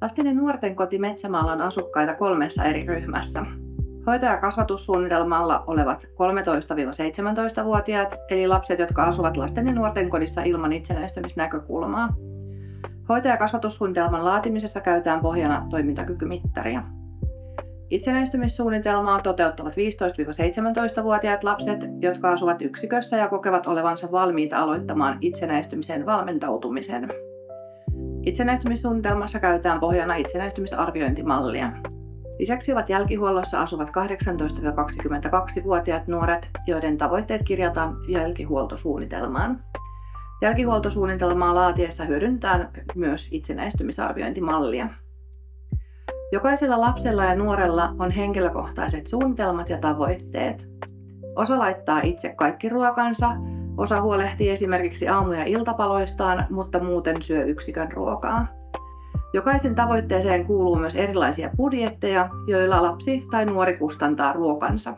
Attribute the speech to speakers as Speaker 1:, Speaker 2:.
Speaker 1: Lasten ja nuorten koti Metsämaalla on asukkaita 3 eri ryhmässä. Hoito- ja kasvatussuunnitelmalla olevat 13–17-vuotiaat, eli lapset, jotka asuvat lasten ja nuorten kodissa ilman itsenäistymisnäkökulmaa. Hoito- ja kasvatussuunnitelman laatimisessa käytetään pohjana toimintakykymittaria. Itsenäistymissuunnitelmaa toteuttavat 15–17-vuotiaat lapset, jotka asuvat yksikössä ja kokevat olevansa valmiita aloittamaan itsenäistymisen valmentautumisen. Itsenäistymissuunnitelmassa käytetään pohjana itsenäistymisarviointimallia. Lisäksi ovat jälkihuollossa asuvat 18–22-vuotiaat nuoret, joiden tavoitteet kirjataan jälkihuoltosuunnitelmaan. Jälkihuoltosuunnitelmaa laatiessa hyödynnetään myös itsenäistymisarviointimallia. Jokaisella lapsella ja nuorella on henkilökohtaiset suunnitelmat ja tavoitteet. Osa laittaa itse kaikki ruokansa, osa huolehtii esimerkiksi aamu- ja iltapaloistaan, mutta muuten syö yksikön ruokaa. Jokaisen tavoitteeseen kuuluu myös erilaisia budjetteja, joilla lapsi tai nuori kustantaa ruokansa.